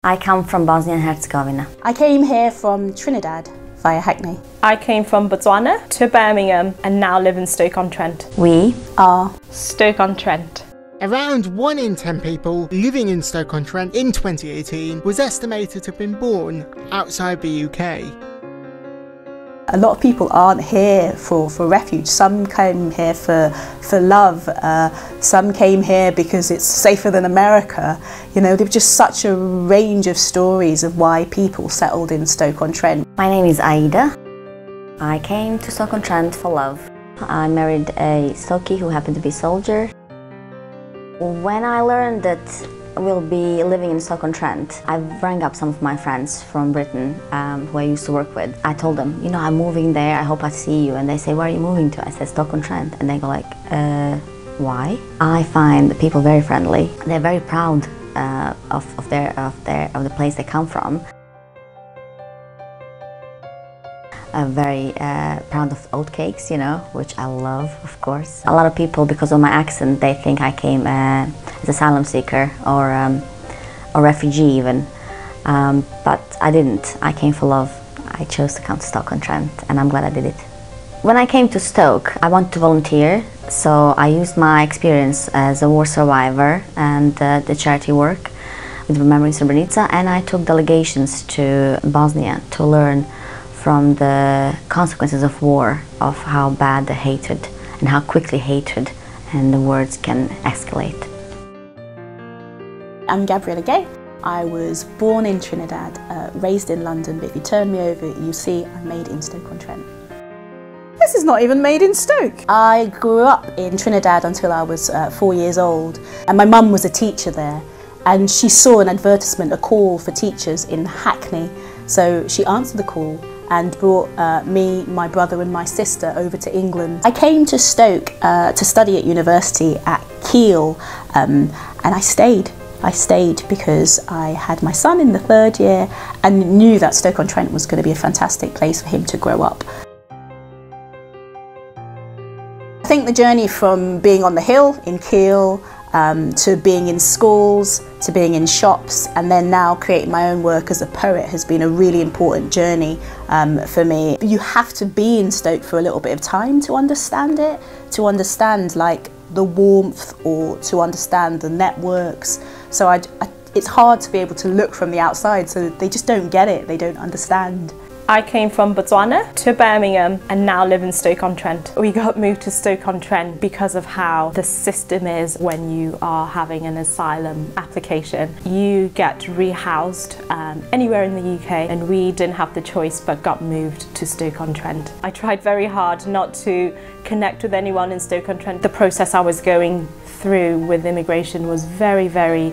I come from Bosnia and Herzegovina. I came here from Trinidad via Hackney. I came from Botswana to Birmingham and now live in Stoke-on-Trent. We are Stoke-on-Trent. Around 1 in 10 people living in Stoke-on-Trent in 2018 was estimated to have been born outside the UK. a lot of people aren't here for refuge. Some came here for love. Some came here because it's safer than America. You know, there's just such a range of stories of why people settled in Stoke-on-Trent. My name is Aida. I came to Stoke-on-Trent for love. I married a Stokey who happened to be a soldier. When I learned that we'll be living in Stoke-on-Trent, I rang up some of my friends from Britain who I used to work with. I told them, you know, I'm moving there, I hope I see you. And they say, where are you moving to? I said, Stoke-on-Trent. And they go like, why? I find the people very friendly. They're very proud of the place they come from. I'm very proud of oatcakes, you know, which I love, of course. A lot of people, because of my accent, they think I came as asylum seeker or refugee even, but I didn't. I came for love. I chose to come to Stoke-on-Trent, and I'm glad I did it. When I came to Stoke, I wanted to volunteer, so I used my experience as a war survivor and the charity work with Remembering Srebrenica, and I took delegations to Bosnia to learn from the consequences of war, of how bad the hatred and how quickly hatred and the words can escalate. I'm Gabriella. I was born in Trinidad, raised in London, but if you turn me over, you see I'm made in Stoke-on-Trent. This is not even made in Stoke. I grew up in Trinidad until I was 4 years old, and my mum was a teacher there, and she saw an advertisement, a call for teachers in Hackney, so she answered the call and brought me, my brother and my sister over to England. I came to Stoke to study at university at Keele, and I stayed. I stayed because I had my son in the 3rd year and knew that Stoke-on-Trent was going to be a fantastic place for him to grow up. I think the journey from being on the hill in Keele to being in schools, to being in shops, and then now creating my own work as a poet has been a really important journey for me. You have to be in Stoke for a little bit of time to understand it, to understand like the warmth or to understand the networks. So it's hard to be able to look from the outside, so they just don't get it, they don't understand. I came from Botswana to Birmingham and now live in Stoke-on-Trent. We got moved to Stoke-on-Trent because of how the system is when you are having an asylum application. You get rehoused anywhere in the UK, and we didn't have the choice but got moved to Stoke-on-Trent. I tried very hard not to connect with anyone in Stoke-on-Trent. The process I was going through with immigration was very, very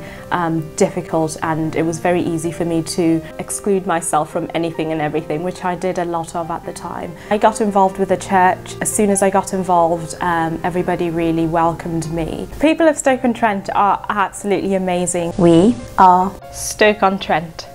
difficult, and it was very easy for me to exclude myself from anything and everything, which I did a lot of at the time. I got involved with the church. As soon as I got involved, everybody really welcomed me. People of Stoke-on-Trent are absolutely amazing. We are Stoke-on-Trent.